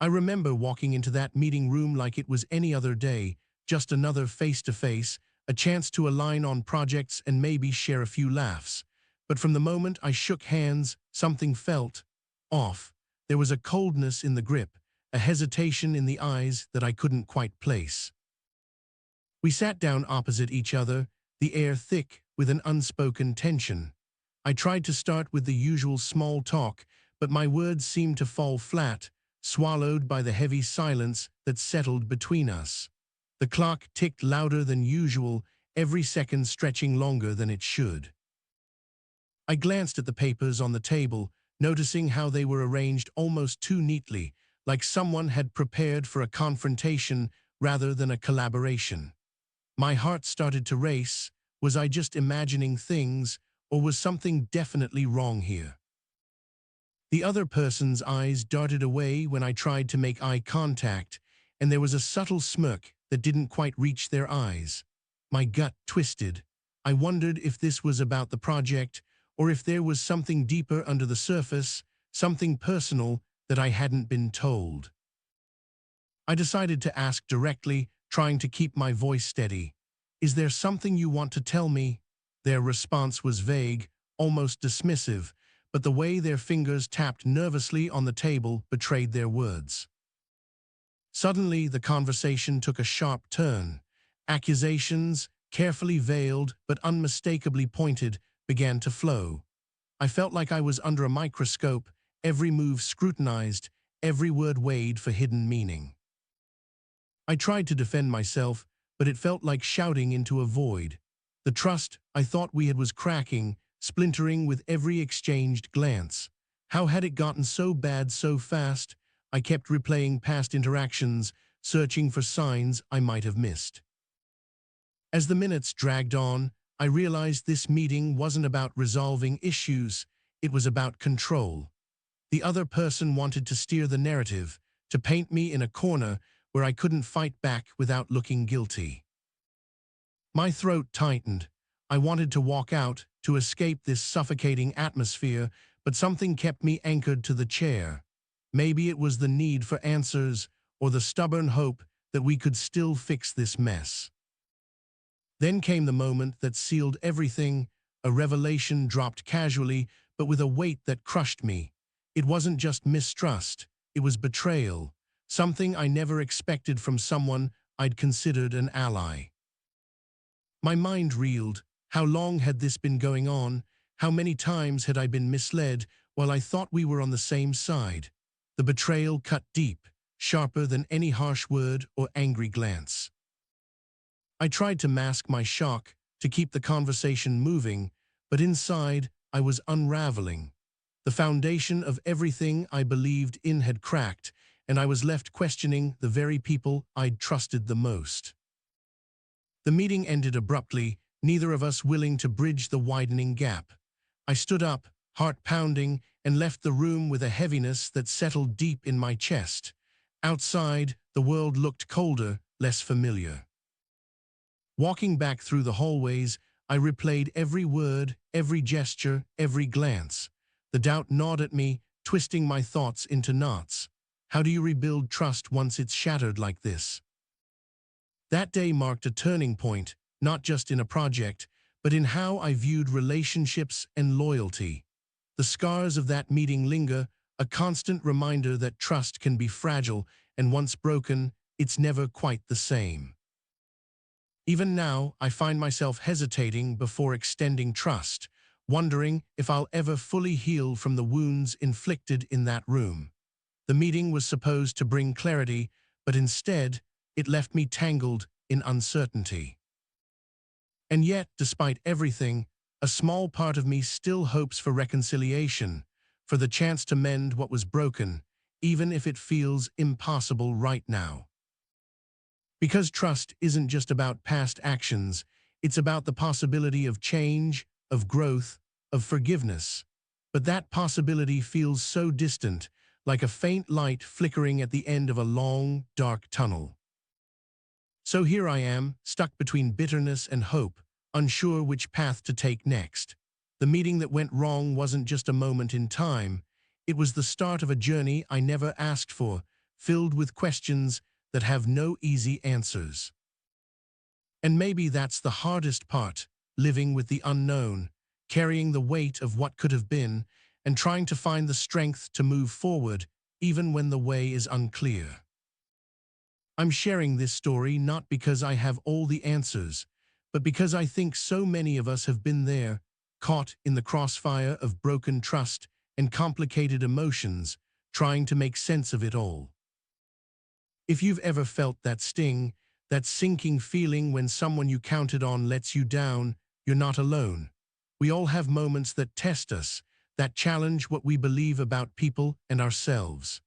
I remember walking into that meeting room like it was any other day, just another face-to-face, a chance to align on projects and maybe share a few laughs. But from the moment I shook hands, something felt off. There was a coldness in the grip, a hesitation in the eyes that I couldn't quite place. We sat down opposite each other, the air thick with an unspoken tension. I tried to start with the usual small talk, but my words seemed to fall flat, swallowed by the heavy silence that settled between us. The clock ticked louder than usual, every second stretching longer than it should. I glanced at the papers on the table, noticing how they were arranged almost too neatly, like someone had prepared for a confrontation rather than a collaboration. My heart started to race. Was I just imagining things, or was something definitely wrong here? The other person's eyes darted away when I tried to make eye contact, and there was a subtle smirk that didn't quite reach their eyes. My gut twisted. I wondered if this was about the project, or if there was something deeper under the surface, something personal that I hadn't been told. I decided to ask directly, trying to keep my voice steady. "Is there something you want to tell me?" Their response was vague, almost dismissive, but the way their fingers tapped nervously on the table betrayed their words. Suddenly, the conversation took a sharp turn. Accusations, carefully veiled but unmistakably pointed, began to flow. I felt like I was under a microscope, every move scrutinized, every word weighed for hidden meaning. I tried to defend myself, but it felt like shouting into a void. The trust I thought we had was cracking, splintering with every exchanged glance. How had it gotten so bad so fast? I kept replaying past interactions, searching for signs I might have missed. As the minutes dragged on, I realized this meeting wasn't about resolving issues, it was about control. The other person wanted to steer the narrative, to paint me in a corner where I couldn't fight back without looking guilty. My throat tightened. I wanted to walk out, to escape this suffocating atmosphere, but something kept me anchored to the chair. Maybe it was the need for answers, or the stubborn hope that we could still fix this mess. Then came the moment that sealed everything, a revelation dropped casually, but with a weight that crushed me. It wasn't just mistrust, it was betrayal, something I never expected from someone I'd considered an ally. My mind reeled. How long had this been going on? How many times had I been misled while I thought we were on the same side? The betrayal cut deep, sharper than any harsh word or angry glance. I tried to mask my shock, to keep the conversation moving, but inside I was unraveling. The foundation of everything I believed in had cracked, and I was left questioning the very people I'd trusted the most. The meeting ended abruptly, neither of us willing to bridge the widening gap. I stood up, heart pounding, and left the room with a heaviness that settled deep in my chest. Outside, the world looked colder, less familiar. Walking back through the hallways, I replayed every word, every gesture, every glance. The doubt gnawed at me, twisting my thoughts into knots. How do you rebuild trust once it's shattered like this? That day marked a turning point, not just in a project, but in how I viewed relationships and loyalty. The scars of that meeting linger, a constant reminder that trust can be fragile, and once broken, it's never quite the same. Even now, I find myself hesitating before extending trust, wondering if I'll ever fully heal from the wounds inflicted in that room. The meeting was supposed to bring clarity, but instead, it left me tangled in uncertainty. And yet, despite everything, a small part of me still hopes for reconciliation, for the chance to mend what was broken, even if it feels impossible right now. Because trust isn't just about past actions, it's about the possibility of change, of growth, of forgiveness. But that possibility feels so distant, like a faint light flickering at the end of a long, dark tunnel. So here I am, stuck between bitterness and hope, unsure which path to take next. The meeting that went wrong wasn't just a moment in time, it was the start of a journey I never asked for, filled with questions that have no easy answers. And maybe that's the hardest part, living with the unknown, carrying the weight of what could have been, and trying to find the strength to move forward, even when the way is unclear. I'm sharing this story not because I have all the answers, but because I think so many of us have been there, caught in the crossfire of broken trust and complicated emotions, trying to make sense of it all. If you've ever felt that sting, that sinking feeling when someone you counted on lets you down, you're not alone. We all have moments that test us, that challenge what we believe about people and ourselves.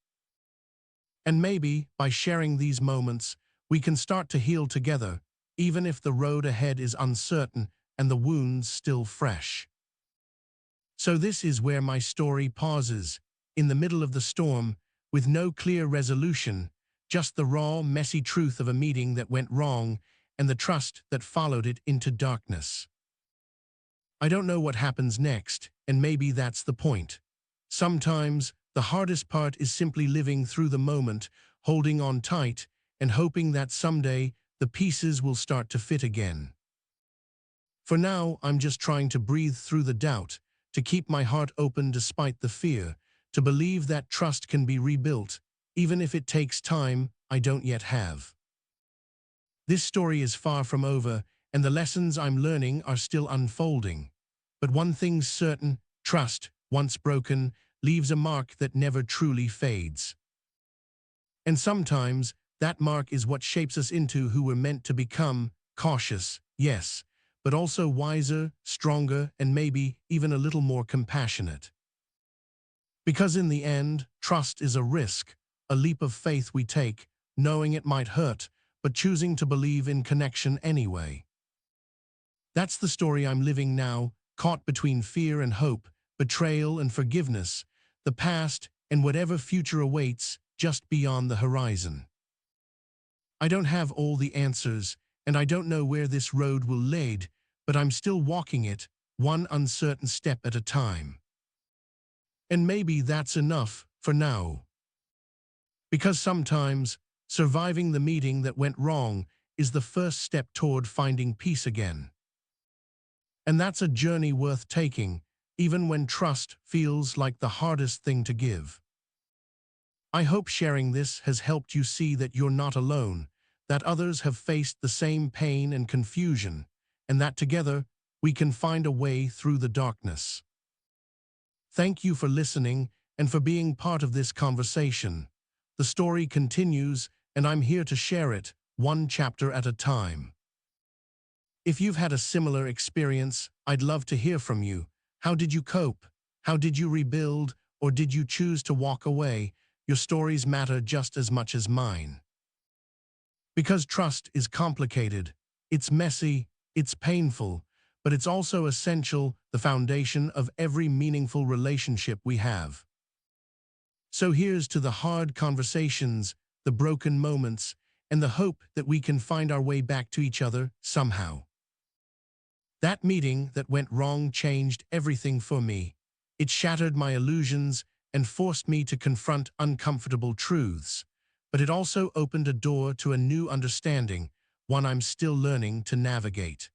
And maybe, by sharing these moments, we can start to heal together, even if the road ahead is uncertain and the wounds still fresh. So this is where my story pauses, in the middle of the storm, with no clear resolution, just the raw, messy truth of a meeting that went wrong and the trust that followed it into darkness. I don't know what happens next, and maybe that's the point. Sometimes, the hardest part is simply living through the moment, holding on tight, and hoping that someday the pieces will start to fit again. For now, I'm just trying to breathe through the doubt, to keep my heart open despite the fear, to believe that trust can be rebuilt, even if it takes time I don't yet have. This story is far from over, and the lessons I'm learning are still unfolding. But one thing's certain, trust, once broken, leaves a mark that never truly fades. And sometimes, that mark is what shapes us into who we're meant to become, cautious, yes, but also wiser, stronger, and maybe even a little more compassionate. Because in the end, trust is a risk, a leap of faith we take, knowing it might hurt, but choosing to believe in connection anyway. That's the story I'm living now, caught between fear and hope, betrayal and forgiveness, the past and whatever future awaits just beyond the horizon. I don't have all the answers, and I don't know where this road will lead, but I'm still walking it, one uncertain step at a time. And maybe that's enough for now. Because sometimes, surviving the meeting that went wrong is the first step toward finding peace again. And that's a journey worth taking, even when trust feels like the hardest thing to give. I hope sharing this has helped you see that you're not alone, that others have faced the same pain and confusion, and that together we can find a way through the darkness. Thank you for listening and for being part of this conversation. The story continues, and I'm here to share it, one chapter at a time. If you've had a similar experience, I'd love to hear from you. How did you cope? How did you rebuild? Or did you choose to walk away? Your stories matter just as much as mine. Because trust is complicated, it's messy, it's painful, but it's also essential, the foundation of every meaningful relationship we have. So here's to the hard conversations, the broken moments, and the hope that we can find our way back to each other somehow. That meeting that went wrong changed everything for me. It shattered my illusions and forced me to confront uncomfortable truths. But it also opened a door to a new understanding, one I'm still learning to navigate.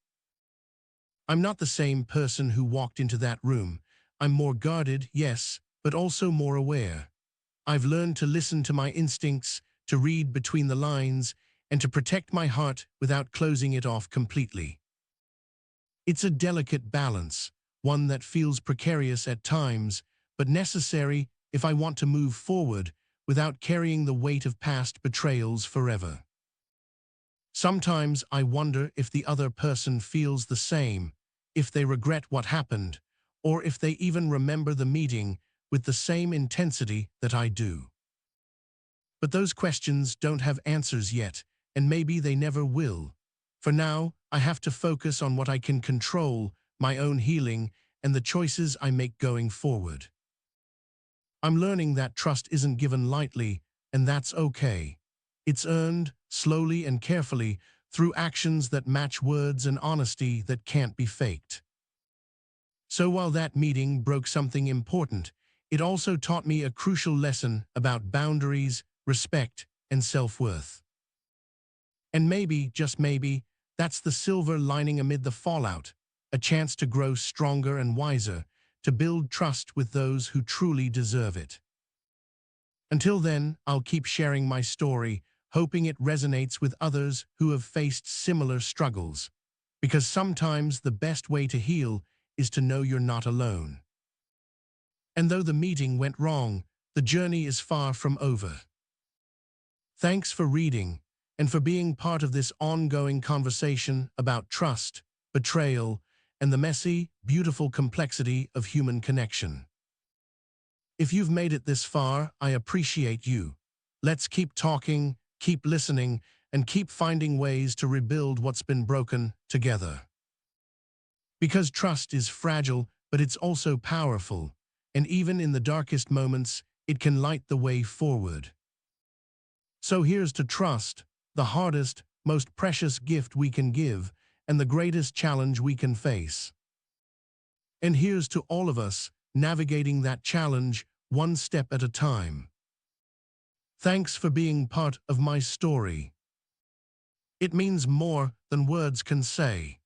I'm not the same person who walked into that room. I'm more guarded, yes, but also more aware. I've learned to listen to my instincts, to read between the lines, and to protect my heart without closing it off completely. It's a delicate balance, one that feels precarious at times, but necessary if I want to move forward without carrying the weight of past betrayals forever. Sometimes I wonder if the other person feels the same, if they regret what happened, or if they even remember the meeting with the same intensity that I do. But those questions don't have answers yet, and maybe they never will. For now, I have to focus on what I can control, my own healing, and the choices I make going forward. I'm learning that trust isn't given lightly, and that's okay. It's earned, slowly and carefully, through actions that match words and honesty that can't be faked. So while that meeting broke something important, it also taught me a crucial lesson about boundaries, respect, and self-worth. And maybe, just maybe, that's the silver lining amid the fallout, a chance to grow stronger and wiser, to build trust with those who truly deserve it. Until then, I'll keep sharing my story, hoping it resonates with others who have faced similar struggles. Because sometimes the best way to heal is to know you're not alone. And though the meeting went wrong, the journey is far from over. Thanks for reading and for being part of this ongoing conversation about trust, betrayal, and the messy, beautiful complexity of human connection. If you've made it this far, I appreciate you. Let's keep talking, keep listening, and keep finding ways to rebuild what's been broken together. Because trust is fragile, but it's also powerful, and even in the darkest moments, it can light the way forward. So here's to trust, the hardest, most precious gift we can give, and the greatest challenge we can face. And here's to all of us, navigating that challenge one step at a time. Thanks for being part of my story. It means more than words can say.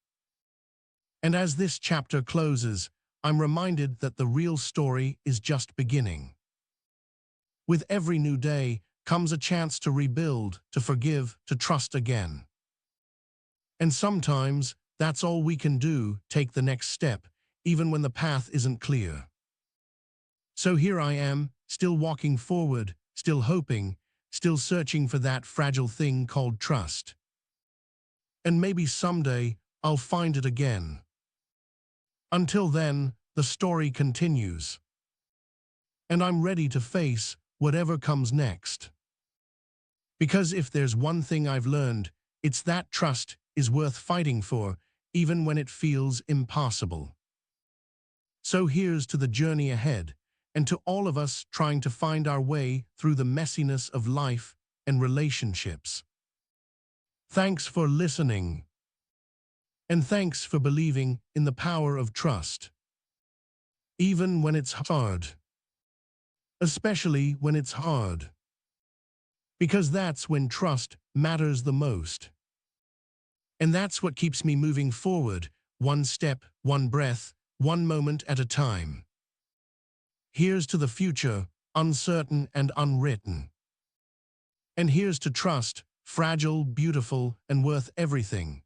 And as this chapter closes, I'm reminded that the real story is just beginning. With every new day comes a chance to rebuild, to forgive, to trust again. And sometimes that's all we can do, take the next step, even when the path isn't clear. So here I am, still walking forward, still hoping, still searching for that fragile thing called trust. And maybe someday I'll find it again. Until then, the story continues. And I'm ready to face whatever comes next. Because if there's one thing I've learned, it's that trust is worth fighting for, even when it feels impossible. So here's to the journey ahead, and to all of us trying to find our way through the messiness of life and relationships. Thanks for listening. And thanks for believing in the power of trust. Even when it's hard. Especially when it's hard. Because that's when trust matters the most. And that's what keeps me moving forward, one step, one breath, one moment at a time. Here's to the future, uncertain and unwritten. And here's to trust, fragile, beautiful, and worth everything.